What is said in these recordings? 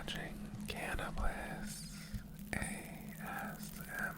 watching Cannabis ASMR.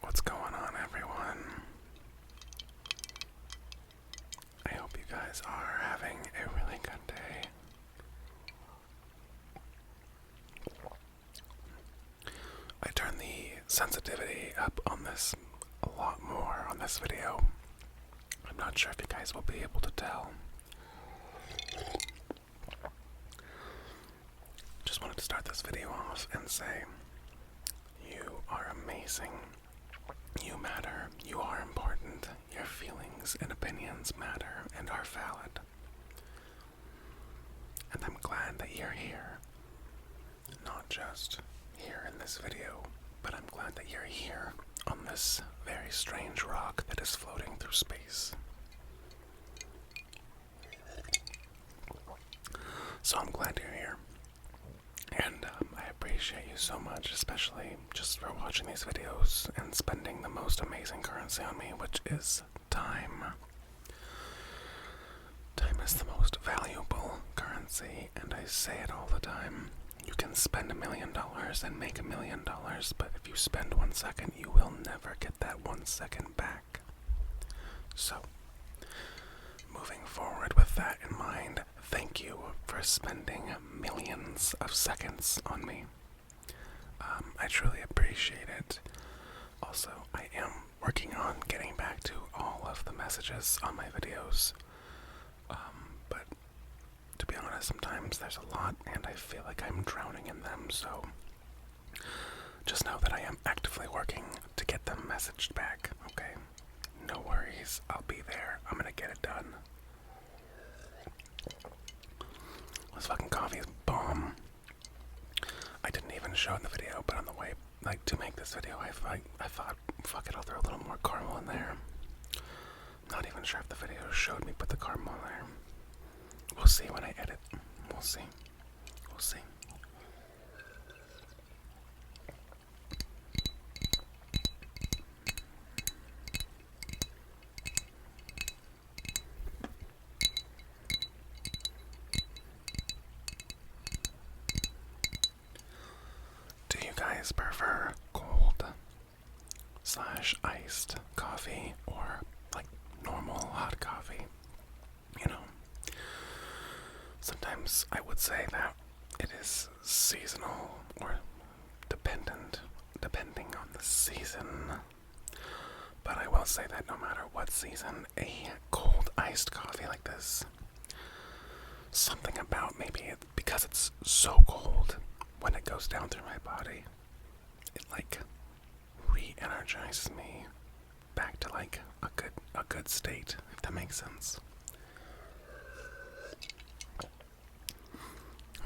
What's going on, everyone? I hope you guys are having a really good day. I turned the sensitivity up on this a lot more on this video. I'm not sure if you guys will be able to tell. Just wanted to start this video off and say, you are amazing. You matter. You are important. Your feelings and opinions matter and are valid. And I'm glad that you're here. Not just here in this video, but I'm glad that you're here on this very strange rock that is floating through space. So I'm glad you're here. And I appreciate you so much, especially just for watching these videos and spending the most amazing currency on me, which is time. Time is the most valuable currency, and I say it all the time. You can spend $1 million and make $1 million, but if you spend 1 second, you will never get that 1 second back. So, moving forward with that in mind, thank you for spending millions of seconds on me. I truly appreciate it. Also, I am working on getting back to all of the messages on my videos. But to be honest, sometimes there's a lot and I feel like I'm drowning in them, so just know that I am actively working to get them messaged back, okay? No worries, I'll be there. I'm gonna get it done. This fucking coffee is bomb. I didn't even show it in the video, but on the way, like, to make this video, I thought, fuck it, I'll throw a little more caramel in there. Not even sure if the video showed me put the caramel in there. We'll see when I edit. We'll see. We'll see. Do you guys prefer cold / iced coffee or like normal hot coffee? You know, sometimes I would say that it is seasonal or depending on the season. But I will say that no matter what season, a cold iced coffee like this, something about maybe it, because it's so cold when it goes down through my body, it like re-energizes me back to like a good state, if that makes sense.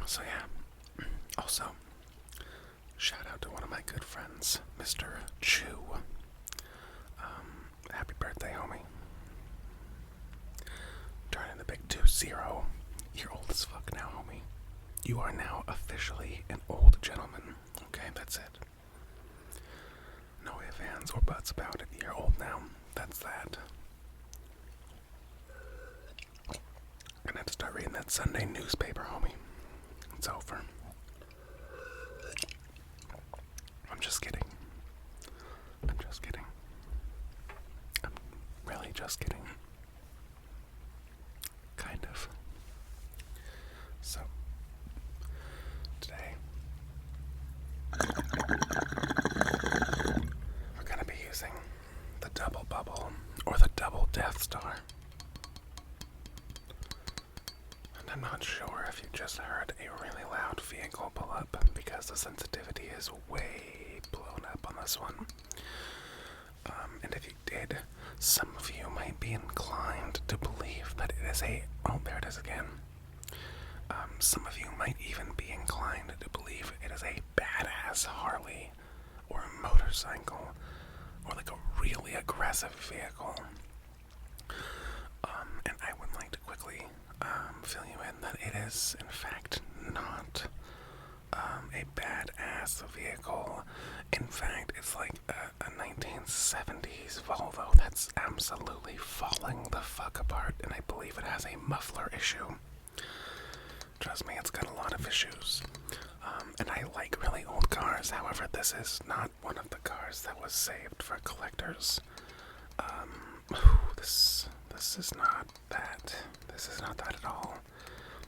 So yeah, also, shout out to one of my good friends, Mr. Chew. Happy birthday, homie. Turning the big 20. You're old as fuck now, homie. You are now officially an old gentleman. Okay, that's it. No ifs, ands, or buts about it. You're old now. That's that. Gonna have to start reading that Sunday newspaper, homie. It's over. I'm just kidding. I'm just kidding. I'm really just kidding. Kind of. So, today, we're gonna be using the double bubble, or the double Death Star. And I'm not sure if you just heard a really loud vehicle pull up, because the sensitivity is way blown up on this one. And if you did, some of you might be inclined to believe that it is oh, there it is again. Some of you might even be inclined to believe it is a badass Harley or a motorcycle or like a really aggressive vehicle. And I would like to quickly fill you in that it is in fact not a badass vehicle. In fact, it's like a 1970s Volvo that's absolutely falling the fuck apart, and I believe it has a muffler issue. Trust me, it's got a lot of issues. And I like really old cars. However, this is not one of the cars that was saved for collectors. This is not that. This is not that at all.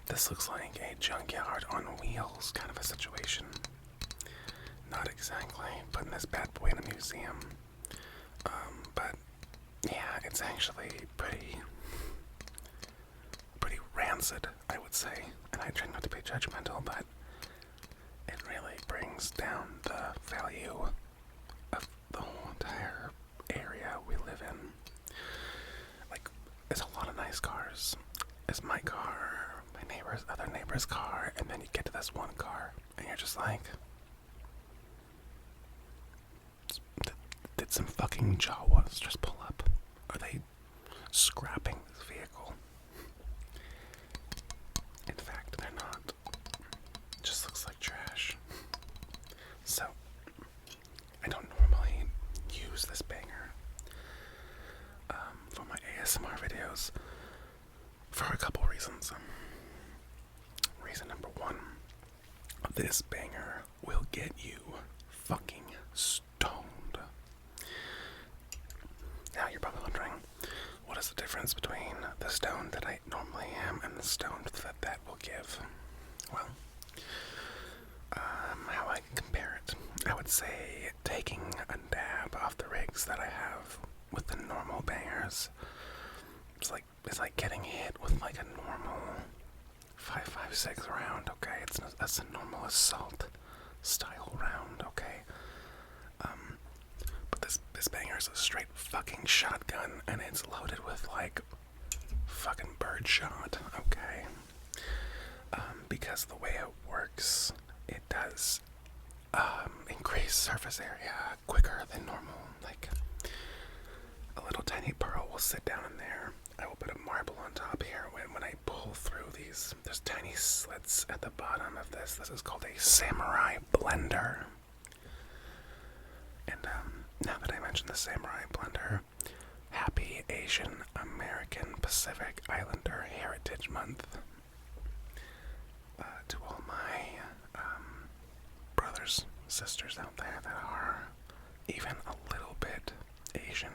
This looks like a junkyard on wheels kind of a situation. Not exactly putting this bad boy in a museum. But yeah, it's actually pretty rancid, I would say. And I try not to be judgmental, but it really brings down the value of the whole entire area we live in. Like, there's a lot of nice cars. There's my car, my other neighbor's car, and then you get to this one car, and you're just like, did some fucking Jawas just pull up? Are they scrapping this vehicle? In fact, they're not. It just looks like trash. This banger will get you fucking stoned. Now you're probably wondering, what is the difference between the stoned that I normally am and the stoned that will give? Well, how I compare it, I would say taking a dab off the rigs that I have with the normal bangers. It's like getting hit with like a normal 5.56 round, okay? That's a normal assault style round, okay? But this banger is a straight fucking shotgun, and it's loaded with like fucking birdshot, okay? Because the way it works, it does increase surface area quicker than normal. Like a little tiny pearl will sit down in there. I will put a marble on top here. When I pull through these, there's tiny slits at the bottom of this. This is called a samurai blender. And now that I mentioned the samurai blender, happy Asian American Pacific Islander Heritage Month. To all my brothers, sisters out there that are even a little bit Asian,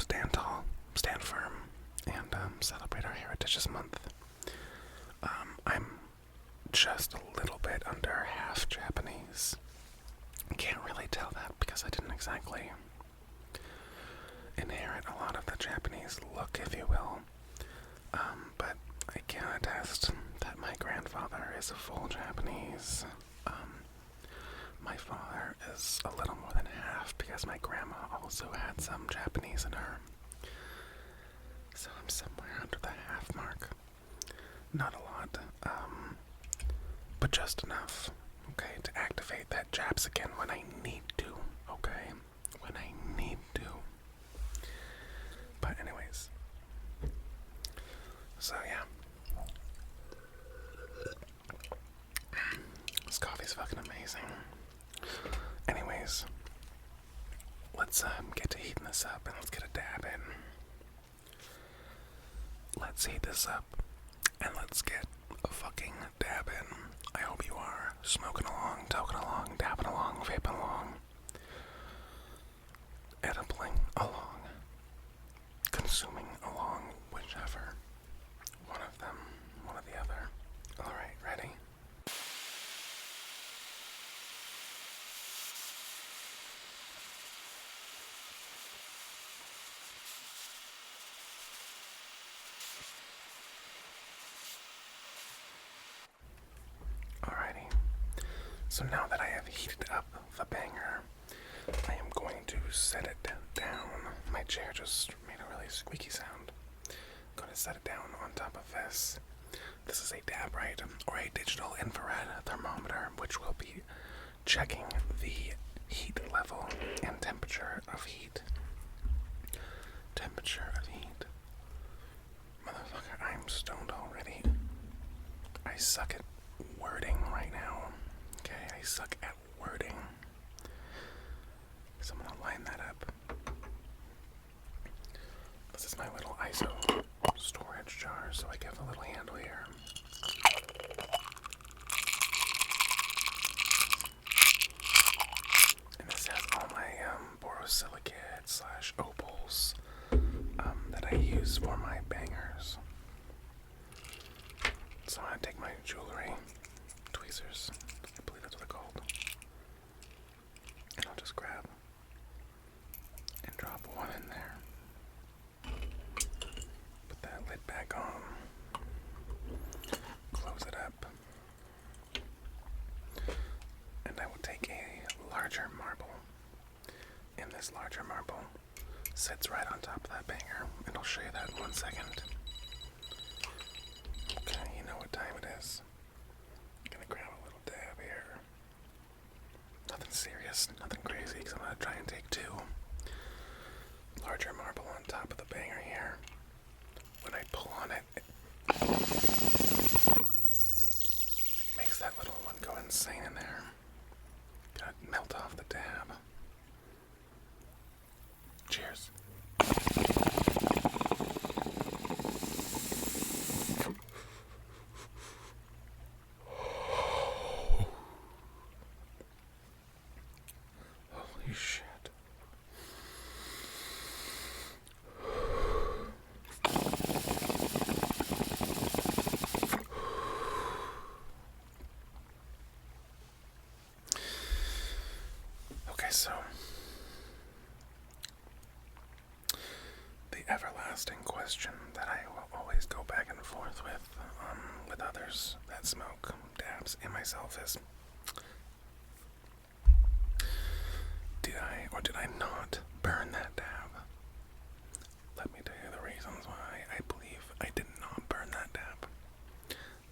stand tall, stand firm, and celebrate our Heritage this month. I'm just a little bit under half Japanese. I can't really tell that because I didn't exactly inherit a lot of the Japanese look, if you will. But I can attest that my grandfather is a full Japanese. My father is a little more than half because my grandma also had some Japanese in her. So I'm somewhere under the half mark. Not a lot, but just enough, okay, to activate that Japs again when I need to, okay? When I need to. But anyways, so yeah. This coffee's fucking amazing. Anyways, let's get to heating this up and let's get a dab in. Let's heat this up and let's get a fucking dab in. I hope you are smoking along, toking along, dabbing along, vaping along, edibling along, consuming along, whichever. One of them, one or the other. Alright, ready? Alrighty. So now that I have heated up the banger, I am going to set it down. My chair just made a really squeaky sound. I'm going to set it down on top of this. This is a DAB-RITE, or a digital infrared thermometer, which will be checking the heat level and temperature of heat. Temperature of heat. Motherfucker, I'm stoned already. I suck at wording right now. Okay, I suck at wording. So I'm gonna line that up. This is my little ISO storage jar, so I have a little handle here. And this has all my borosilicate / opals that I use for my bangers. So I'm gonna take my jewelry, tweezers, I believe that's what they're called, and I'll just grab and drop one in there. Put that lid back on. Close it up. And I will take a larger marble. And this larger marble sits right on top of that banger. And I'll show you that in 1 second. Okay, you know what time it is. I'm gonna grab a little dab here. Nothing serious, nothing crazy, because I'm gonna try and take 2. Larger marble on top of the banger here. When I pull on it, it makes that little one go insane in there. Gotta melt off the dab. Cheers. question that I will always go back and forth with others that smoke dabs and myself is, did I or did I not burn that dab? Let me tell you the reasons why I believe I did not burn that dab.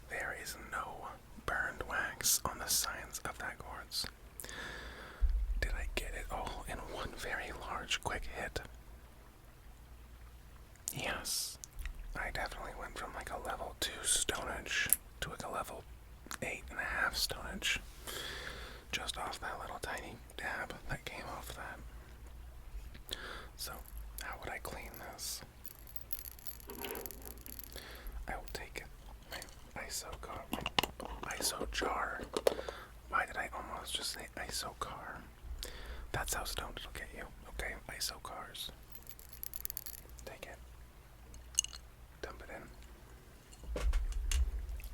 There is no burned wax on the sides of that quartz. Did I get it all in one very large quick hit? Yes. I definitely went from like a level 2 stonage to like a level 8.5 stonage just off that little tiny dab that came off that. So, how would I clean this? I will take my ISO jar. Why did I almost just say ISO car? That's how stoned it'll get you. Okay, ISO cars. Take it. Dump it in.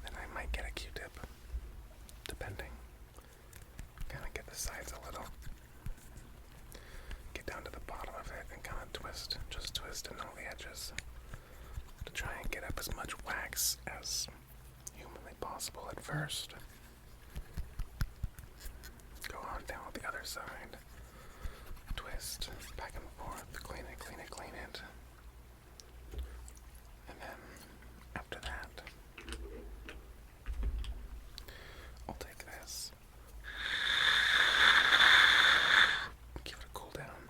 Then I might get a Q-tip. Depending. Kind of get the sides a little. Get down to the bottom of it and kind of twist. Just twist and all the edges. To try and get up as much wax as humanly possible at first. Go on down with the other side. Twist. Back and forth. Clean it, clean it, clean it. And then, after that, I'll take this. Give it a cool down.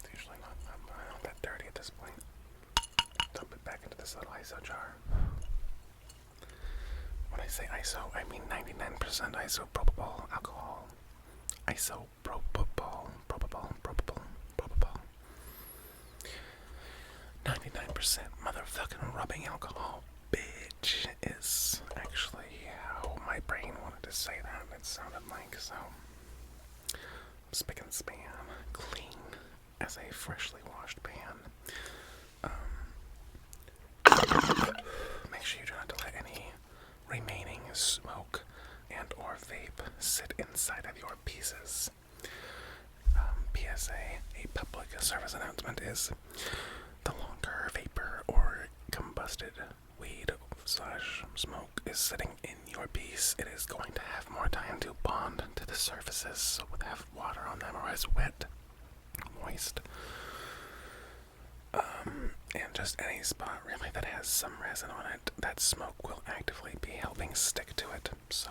It's usually not that dirty at this point. Dump it back into this little ISO jar. When I say ISO, I mean 99% isopropyl alcohol. Isopropyl, propyl. 99% motherfucking rubbing alcohol, bitch, is actually how my brain wanted to say that. It sounded like, so. Spick and span, clean as a freshly washed pan. Make sure you try not to let any remaining smoke and or vape sit inside of your pieces. PSA, a public service announcement, is the longer vapor or combusted weed / smoke is sitting in your piece, it is going to have more time to bond to the surfaces, so would have water on them or as wet, moist. And just any spot really that has some resin on it, that smoke will actively be helping stick to it. So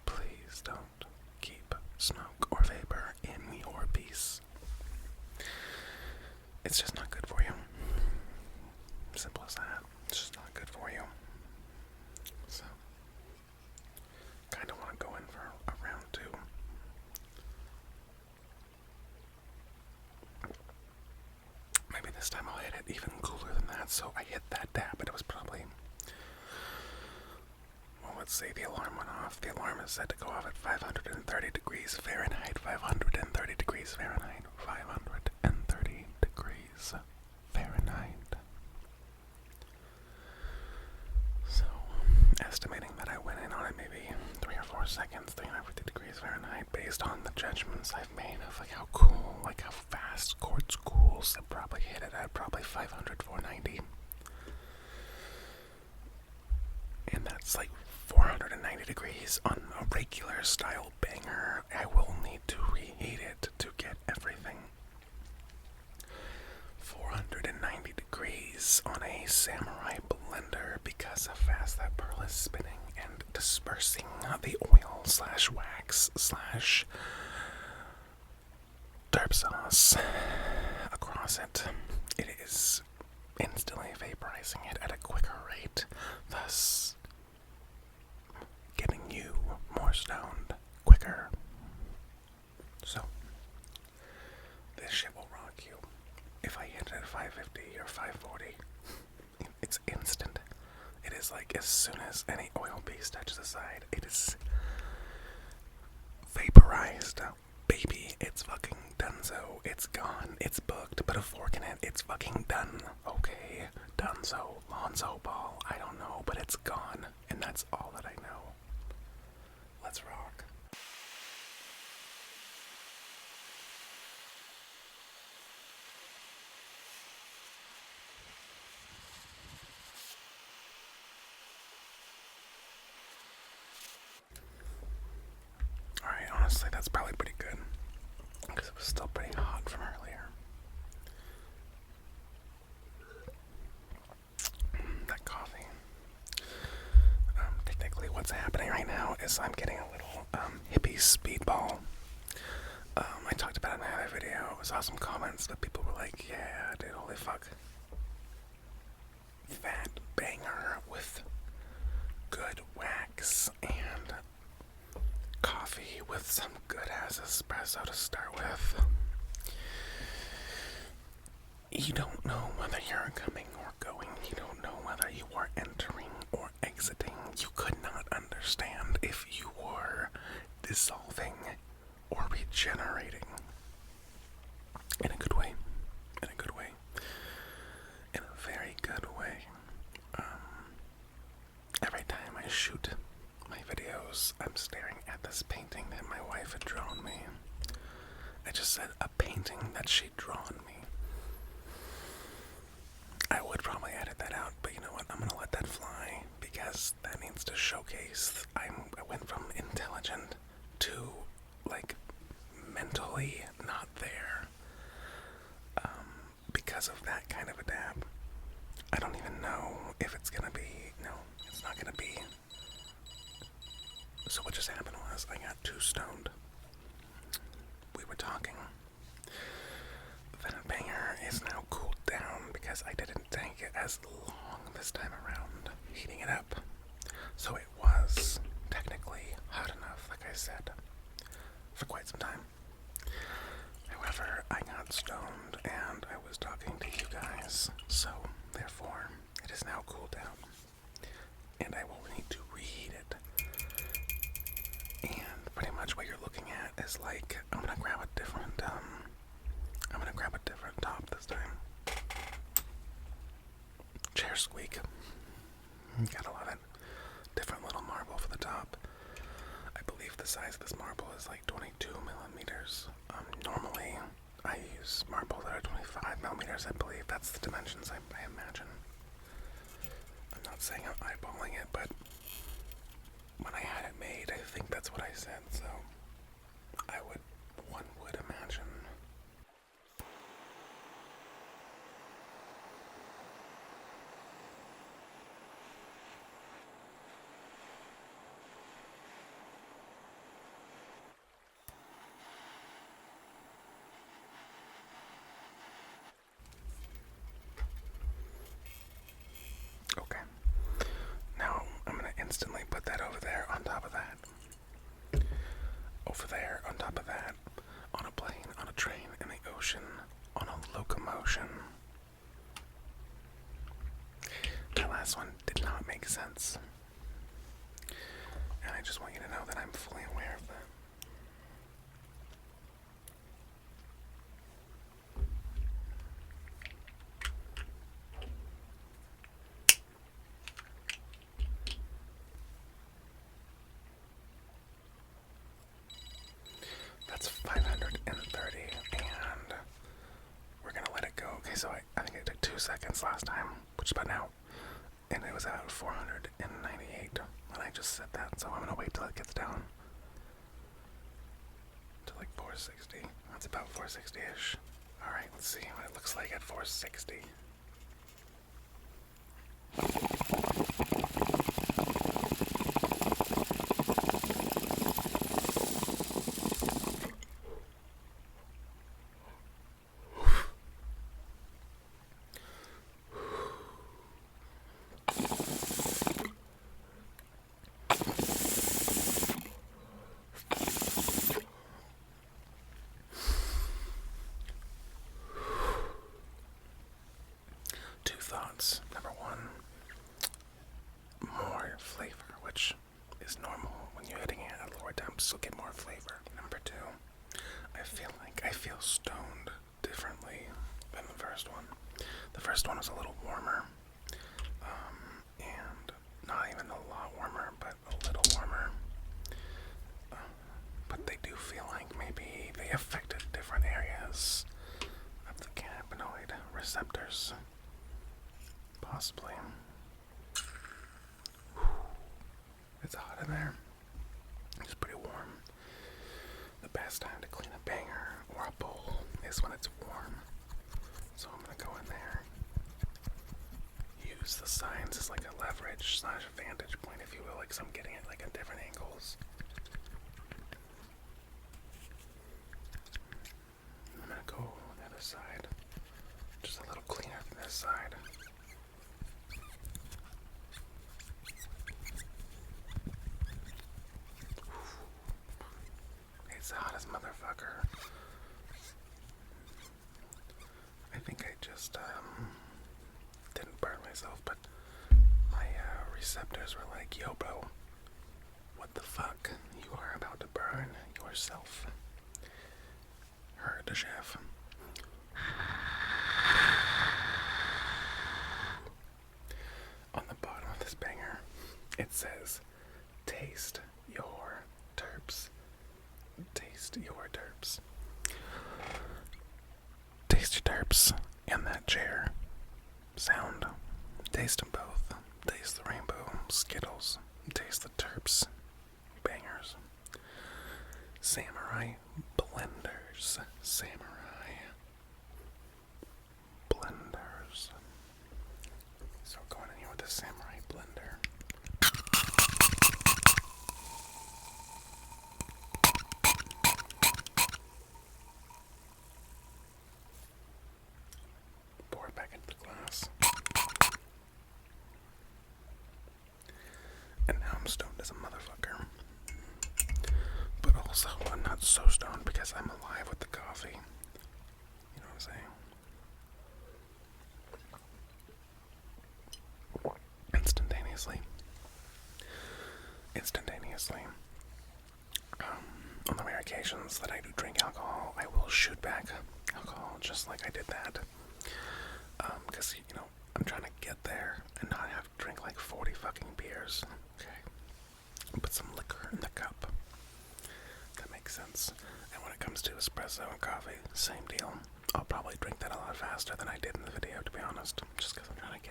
please don't keep smoke or vapor in your piece. It's just not good for you. Simple as that. It's just not good for you. So, kind of want to go in for a round 2. Maybe this time I'll hit it even cooler than that. So I hit that dab, but it was probably, well, let's see, the alarm went off. The alarm is set to go off at 530 degrees Fahrenheit, 530 degrees Fahrenheit, 530 degrees Fahrenheit. So, estimating that I went in on it maybe 3 or 4 seconds, 350 degrees Fahrenheit, based on the judgments I've made of like how cool, like how fast quartz cools. I probably hit it at probably 500, 490. And that's like 490 degrees on a regular style banger. I will need to reheat it to get everything. 490 degrees on a samurai blender because of fast that pearl is spinning and dispersing the oil / wax / derp sauce across it. It is instantly vaporizing it at a quicker rate, thus getting you more stoned quicker. So, this shit will rock you. If I hit it at 550 or 540, it's instant. It is like as soon as any oil base touches the side, it is vaporized, baby, It's fucking donezo. It's gone. It's booked. Put a fork in it. It's fucking done. Okay. Donezo. Lonzo Ball. I don't know, but it's gone. And that's all that I know. Let's rock. Alright, honestly, that's probably pretty good. Because it was still pretty hot from earlier. That coffee. Technically, what's happening right now is I'm getting a little hippie speedball. I talked about it in my other video. I saw some comments that people were like, yeah, dude, holy fuck. Fat banger with good wax and coffee with some good ass espresso to start with. You don't know whether you're coming or going. You don't know whether you are entering or exiting. You could not understand if you were dissolving or regenerating. In a good way. In a good way. In a very good way. Every time I shoot my videos, I'm staring at this painting that my wife had drawn me. I just said a painting that she'd drawn me. I would probably edit that out, but you know what? I'm gonna let that fly because that needs to showcase I went from intelligent to, like, mentally not there because of that kind of a dab. I don't even know if it's gonna be, no, it's not gonna be. So what just happened was I got too stoned. We were talking. Venom Banger is now cooled down because I didn't take it as long this time around, heating it up. So it was technically hot enough, like I said, for quite some time. However, I got stoned and I was talking to you guys, so therefore it is now cooled down. And I will need to reheat it. And pretty much what you're looking at is like, I'm gonna grab a different top this time. Chair squeak. Gotta love it. Different little marble for the top. I believe the size of this marble is like 22 millimeters. Normally I use marble that are 25 millimeters. I believe that's the dimensions I imagine. I'm not saying I'm eyeballing it, but when I had it made, I think that's what I said, so one would imagine. Okay. Now I'm gonna instantly put that over there on top of that. Over there on top of that. On a plane, on a train, in the ocean, on a locomotion. That last one did not make sense. And I just want you to know that I'm fully aware of that. That's 530, and we're gonna let it go. Okay, so I think it took 2 seconds last time, which is about now, and it was at 498 when I just said that, so I'm gonna wait till it gets down to like 460. That's about 460-ish. Alright, let's see what it looks like at 460. Number one, more flavor, which is normal when you're hitting it at lower temps, so get more flavor. Number two, I I feel stoned differently than the first one. The first one was a little warmer, and not even a lot warmer, but a little warmer. But they do feel like maybe they affected different areas of the cannabinoid receptors. Possibly. It's hot in there. It's pretty warm. The best time to clean a banger or a bowl is when it's warm. So I'm gonna go in there. Use the signs as like a leverage / vantage point, if you will, like so I'm getting it like at different angles. I'm gonna go on the other side. Just a little cleaner than this side. It's hot as motherfucker. I think I just didn't burn myself, but my receptors were like, yo bro, what the fuck? You are about to burn yourself. Heard the chef. On the bottom of this banger, it says, taste your terps. Taste your terps. Taste your terps in that chair. Sound. Taste them both. Taste the rainbow Skittles. Taste the terps. Bangers. Samurai blenders. Samurai blenders. So going in here with the samurai blender. Pour it back into the glass. And now I'm stoned as a motherfucker. But also, I'm not so stoned because I'm alive with the coffee. You know what I'm saying? Instantaneously. On the rare occasions that I do drink alcohol, I will shoot back alcohol just like I did that. Because, you know, I'm trying to get there and not have to drink like 40 fucking beers. Okay. Put some liquor in the cup. That makes sense. And when it comes to espresso and coffee, same deal. I'll probably drink that a lot faster than I did in the video, to be honest. Just because I'm trying to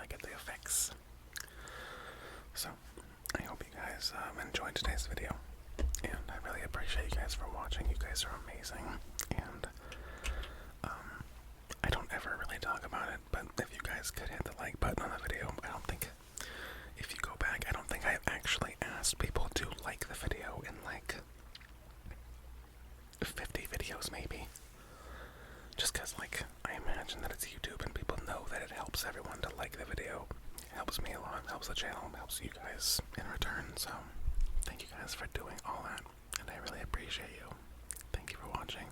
get the effects. So, I hope you guys enjoyed today's video. And I really appreciate you guys for watching. You guys are amazing. And I don't ever really talk about it, but if you guys could hit the like button on the video, I don't think, if you go back, I don't think I've actually asked people to like the video in like 50 videos maybe. Just because, like, I imagine that it's YouTube and people know that it helps everyone to like the video. It helps me a lot, helps the channel, helps you guys in return. So, thank you guys for doing all that, and I really appreciate you. Thank you for watching.